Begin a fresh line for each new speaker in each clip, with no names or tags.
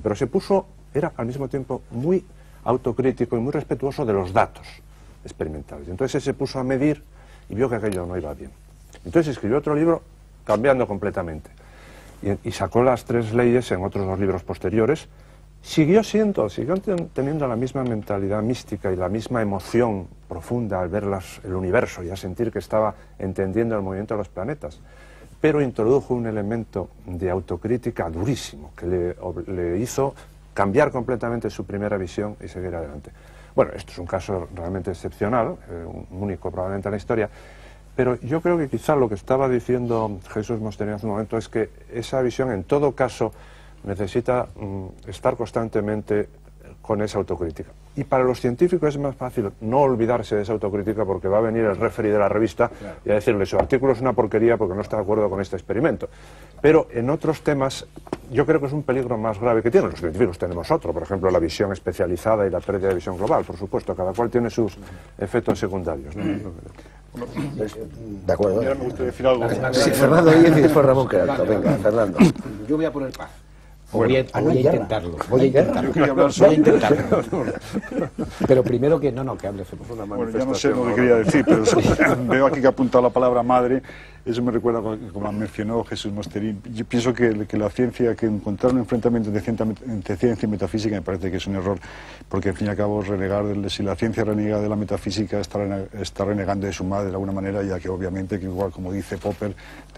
Pero se puso, era al mismo tiempo muy autocrítico y muy respetuoso de los datos experimentales. Entonces se puso a medir y vio que aquello no iba bien. Entonces escribió otro libro cambiando completamente. Y sacó las 3 leyes en otros 2 libros posteriores. Siguió teniendo la misma mentalidad mística y la misma emoción profunda al ver el universo y a sentir que estaba entendiendo el movimiento de los planetas. Pero introdujo un elemento de autocrítica durísimo que le hizo cambiar completamente su primera visión y seguir adelante. Bueno, esto es un caso realmente excepcional, único probablemente en la historia, pero yo creo que quizá lo que estaba diciendo Jesús Mosterín hace un momento es que esa visión en todo caso necesita estar constantemente con esa autocrítica. Y para los científicos es más fácil no olvidarse de esa autocrítica porque va a venir el referee de la revista y a decirle su artículo es una porquería porque no está de acuerdo con este experimento. Pero en otros temas yo creo que es un peligro más grave que tienen los científicos. Tenemos otro, por ejemplo, la visión especializada y la pérdida de visión global, por supuesto, cada cual tiene sus efectos secundarios, ¿no?
De acuerdo.
Me gustaría decir algo.
Sí, Fernando Díez y después Ramón Queralto. Venga, Fernando.
Yo voy a poner paz.
Voy a intentarlo. Voy a intentarlo. Pero primero que que hable Jesús.
Bueno, ya no sé lo que quería decir, pero veo aquí que ha apuntado la palabra madre. Eso me recuerda, como mencionó Jesús Mosterín. Yo pienso que la ciencia, que encontrar un enfrentamiento entre ciencia y metafísica me parece que es un error, porque al fin y al cabo si la ciencia reniega de la metafísica está renegando de su madre de alguna manera, ya que obviamente, que igual como dice Popper,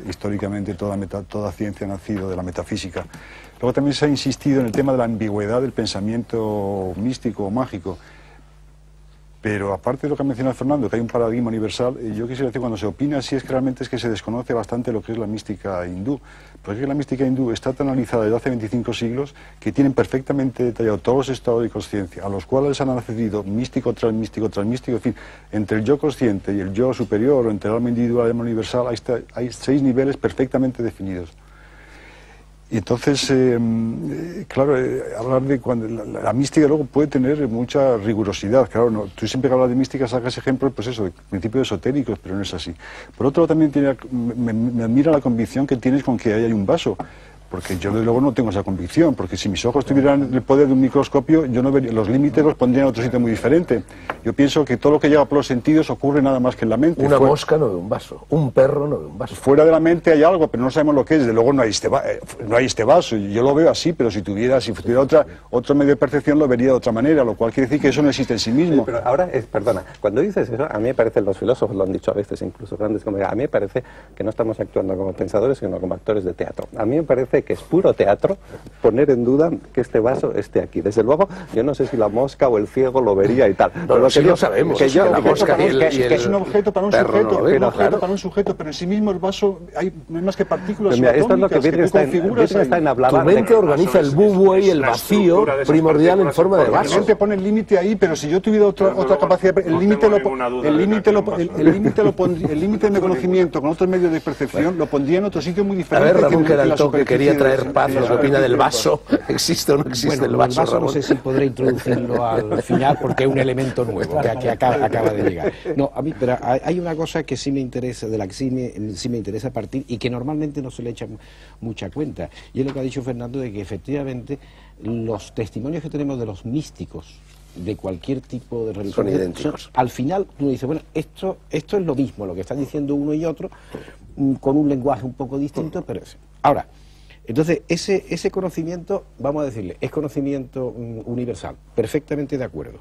históricamente toda ciencia ha nacido de la metafísica. Luego también se ha insistido en el tema de la ambigüedad del pensamiento místico o mágico. Pero aparte de lo que ha mencionado Fernando, que hay un paradigma universal, yo quisiera decir, cuando se opina así, es que realmente es que se desconoce bastante lo que es la mística hindú. Porque la mística hindú está tan analizada desde hace 25 siglos que tienen perfectamente detallado todos los estados de consciencia, a los cuales han accedido místico tras místico tras místico, en fin, entre el yo consciente y el yo superior, o entre el alma individual y el alma universal, hay 6 niveles perfectamente definidos. Y entonces, claro, hablar de cuando la mística luego puede tener mucha rigurosidad. Claro, tú siempre que hablas de mística sacas ejemplos, pues eso, de principios esotéricos, pero no es así. Por otro lado, también me admira la convicción que tienes con que ahí hay un vaso. Porque yo, desde luego, no tengo esa convicción, porque si mis ojos tuvieran el poder de un microscopio, yo no vería, los límites los pondría en otro sitio muy diferente. Yo pienso que todo lo que llega por los sentidos ocurre nada más que en la mente.
Una mosca no ve un vaso, un perro no ve un vaso.
Fuera de la mente hay algo, pero no sabemos lo que es. Desde luego no hay este vaso. Yo lo veo así, pero si tuviera otro medio de percepción, lo vería de otra manera, lo cual quiere decir que eso no existe en sí mismo.
Pero ahora, perdona, cuando dices eso, a mí me parece, los filósofos lo han dicho a veces, incluso grandes como a mí me parece que no estamos actuando como pensadores, sino como actores de teatro. A mí me parece que es puro teatro poner en duda que este vaso esté aquí. Desde luego, yo no sé si la mosca o el ciego lo vería y tal.
No, lo que lo sabemos.
Que
la mosca
que es un objeto para un sujeto, pero en sí mismo el vaso no hay más que partículas subatómicas.
Esto es lo que Wittgenstein hablaba.
Tu mente organiza el bubo y el vacío primordial en forma de vaso.
La mente pone el límite ahí, pero si yo tuviera otra capacidad, el límite de mi conocimiento con otros medios de percepción lo pondría en otro sitio muy diferente.
A ver, Ramón Queralto, que quería traer paz, lo que opina del vaso. ¿Existe o no existe el vaso, Ramón?
No sé si podré introducirlo al final porque es un elemento nuevo que acaba de llegar. No, a mí, pero hay una cosa que sí me interesa, de la que sí me interesa partir y que normalmente no se le echa mucha cuenta. Y es lo que ha dicho Fernando, de que efectivamente los testimonios que tenemos de los místicos de cualquier tipo de religión
son idénticos.
Al final uno dice, bueno, esto es lo mismo, lo que están diciendo uno y otro, con un lenguaje un poco distinto, pero es. Ahora, entonces, ese conocimiento, vamos a decirle, es conocimiento universal, perfectamente de acuerdo.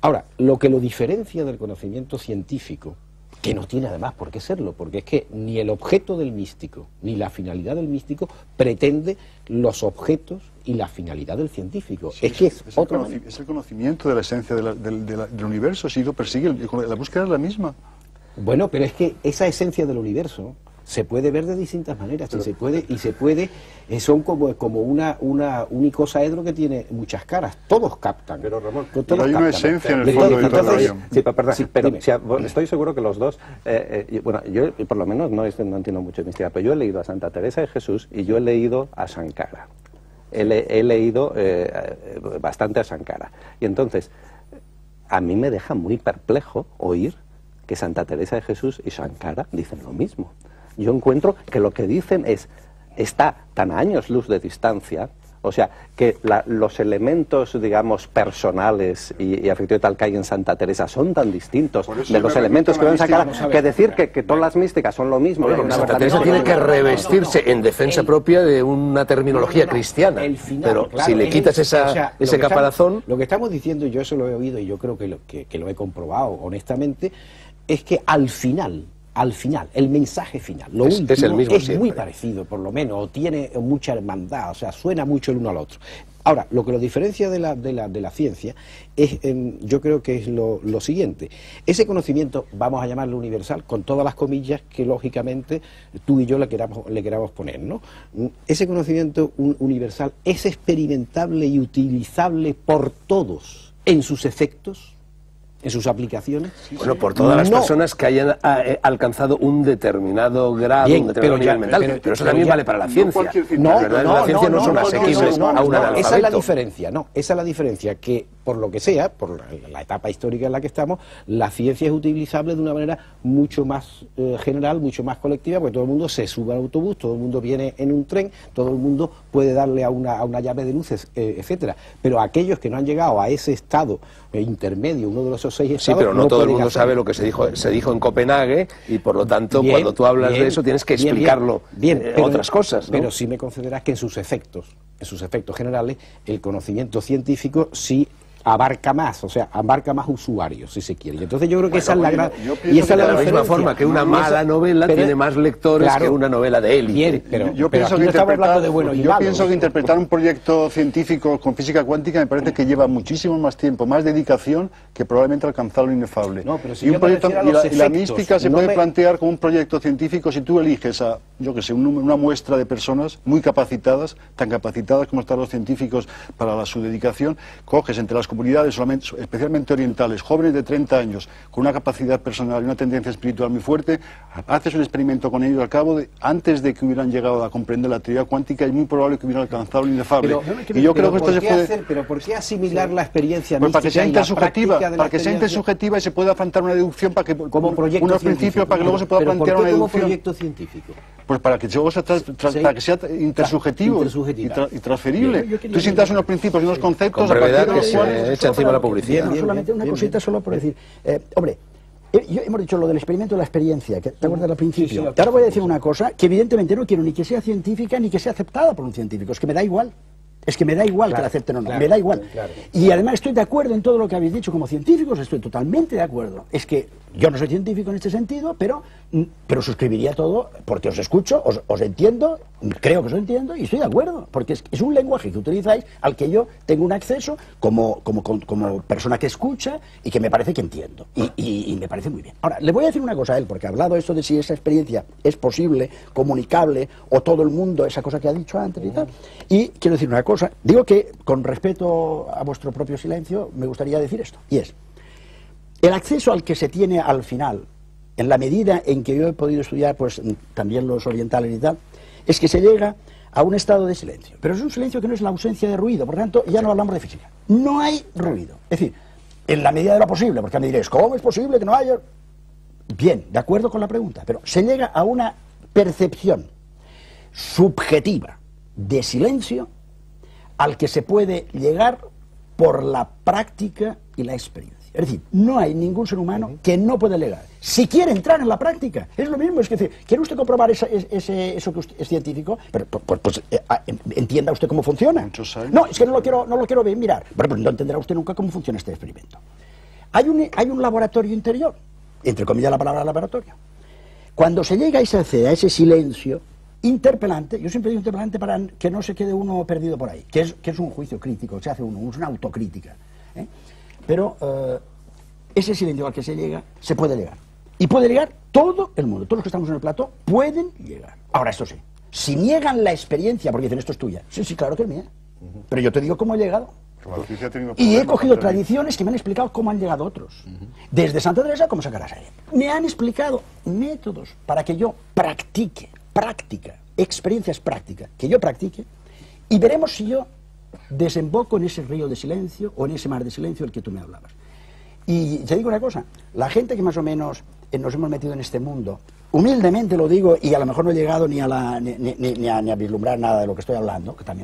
Ahora, lo que lo diferencia del conocimiento científico, que no tiene además por qué serlo, porque es que ni el objeto del místico, ni la finalidad del místico pretende los objetos y la finalidad del científico.
Sí, es el conocimiento de la esencia del universo, si lo persigue, la búsqueda es la misma.
Bueno, pero es que esa esencia del universo se puede ver de distintas maneras, son como un icosaedro que tiene muchas caras, todos captan.
Pero Ramón, hay una esencia en el fondo de toda la
estoy seguro que los dos, bueno, yo por lo menos no entiendo mucho de mística, pero yo he leído a Santa Teresa de Jesús y yo he leído a Sankara. He leído bastante a Sankara. Y entonces, a mí me deja muy perplejo oír que Santa Teresa de Jesús y Sankara dicen lo mismo. Yo encuentro que lo que dicen está tan a años luz de distancia O sea, que los elementos, digamos, personales y afectivos tal que hay en Santa Teresa son tan distintos de los elementos que van a sacar, que decir que todas las místicas son lo mismo.
Bueno, Santa Teresa tiene que revestirse en defensa propia de una terminología cristiana, pero claro, si le quitas ese caparazón...
Lo que estamos diciendo, y yo eso lo he oído y yo creo que lo he comprobado honestamente, es que al final, el mensaje final, lo último,
es el mismo
es
siempre.
Muy parecido, por lo menos, o tiene mucha hermandad, o sea, suena mucho el uno al otro. Ahora, lo que lo diferencia de la ciencia es, yo creo que es lo siguiente. Ese conocimiento, vamos a llamarlo universal, con todas las comillas que lógicamente tú y yo le queramos poner, ¿no? Ese conocimiento universal es experimentable y utilizable por todos en sus efectos, en sus aplicaciones.
Bueno, por todas las personas que hayan alcanzado un determinado grado, un determinado nivel mental, pero eso también vale para la ciencia. La ciencia no son asequibles a un analfabeto.
Esa es la diferencia, esa es la diferencia, que por lo que sea, por la etapa histórica en la que estamos, la ciencia es utilizable de una manera mucho más general, mucho más colectiva, porque todo el mundo se sube al autobús, todo el mundo viene en un tren, todo el mundo puede darle a una llave de luces, etcétera. Pero aquellos que no han llegado a ese estado intermedio, uno de los 6 estados...
Sí, pero no todo el mundo sabe lo que se dijo en Copenhague, y por lo tanto, cuando tú hablas de eso, tienes que explicarlo otras cosas, ¿no?
Pero sí me concederás que en sus efectos generales, el conocimiento científico sí abarca más, o sea, abarca más usuarios, si se quiere. Y entonces yo creo que esa es la gran...
Y esa es la misma forma que una mala novela tiene más lectores que una novela de élite.
Bien, pero
yo pienso que interpretar un proyecto científico con física cuántica me parece que lleva muchísimo más tiempo, más dedicación, que probablemente alcanzar lo inefable.
No, pero si
y, la mística se puede plantear como un proyecto científico si tú eliges a, yo que sé, una muestra de personas muy capacitadas, tan capacitadas como están los científicos para su dedicación, coges entre las comunidades, especialmente orientales, jóvenes de 30 años, con una capacidad personal y una tendencia espiritual muy fuerte, haces un experimento con ellos, antes de que hubieran llegado a comprender la teoría cuántica, es muy probable que hubieran alcanzado lo inefable. Y yo creo que esto se puede...
Pero ¿por qué asimilar la experiencia
pues
mística
para que sea intersubjetiva,
para
que sea intersubjetiva y se pueda afrontar una deducción para que
como proyecto
unos principios para que luego se pueda plantear una deducción.
Como proyecto científico.
Pues para que luego para que sea intersubjetivo y transferible. Tú sientas unos principios y unos conceptos
con brevedad que se echa encima la publicidad.
Solamente una cosita solo por decir, hombre, hemos dicho lo del experimento de la experiencia, que te acuerdas al principio. Ahora voy a decir una cosa que evidentemente no quiero ni que sea científica ni que sea aceptada por un científico, es que me da igual. Es que me da igual que la acepten o no, me da igual. Y además estoy de acuerdo en todo lo que habéis dicho como científicos, estoy totalmente de acuerdo. Es que yo no soy científico en este sentido, pero suscribiría todo porque os escucho, os entiendo, creo que os entiendo y estoy de acuerdo, porque es un lenguaje que utilizáis al que yo tengo un acceso como persona que escucha y que me parece que entiendo. Y me parece muy bien. Ahora, le voy a decir una cosa a él, porque ha hablado esto de si esa experiencia es posible, comunicable, o todo el mundo, esa cosa que ha dicho antes y tal. Y quiero decir una cosa, digo que con respeto a vuestro propio silencio me gustaría decir esto, y es el acceso al que se tiene al final, en la medida en que yo he podido estudiar pues también los orientales y tal, es que se llega a un estado de silencio, pero es un silencio que no es la ausencia de ruido, por lo tanto ya no hablamos de física, no hay ruido, es decir, en la medida de lo posible, porque me diréis, ¿cómo es posible que no haya? Bien, de acuerdo con la pregunta, pero se llega a una percepción subjetiva de silencio al que se puede llegar por la práctica y la experiencia. Es decir, no hay ningún ser humano que no pueda llegar. Si quiere entrar en la práctica, es lo mismo, es decir, ¿quiere usted comprobar eso que es científico? Pero, pues entienda usted cómo funciona. No, es que no lo quiero ver, mirar. Bueno, pues no entenderá usted nunca cómo funciona este experimento. Hay un laboratorio interior, entre comillas la palabra laboratorio. Cuando se llega y se accede a ese silencio interpelante, yo siempre digo interpelante para que no se quede uno perdido por ahí, que es un juicio crítico, se hace uno, es una autocrítica. Pero ese silencio al que se llega, se puede llegar. Y puede llegar todo el mundo, todos los que estamos en el plató pueden llegar. Ahora, esto sí, si niegan la experiencia, porque dicen esto es tuya, sí, claro que es mía, pero yo te digo cómo he llegado. Y he cogido tradiciones que me han explicado cómo han llegado otros. Desde Santa Teresa como Sacarás. Me han explicado métodos para que yo experiencias prácticas, que yo practique, y veremos si yo desemboco en ese río de silencio o en ese mar de silencio del que tú me hablabas. Y te digo una cosa, la gente que más o menos nos hemos metido en este mundo, humildemente lo digo, y a lo mejor no he llegado ni a vislumbrar nada de lo que estoy hablando, que también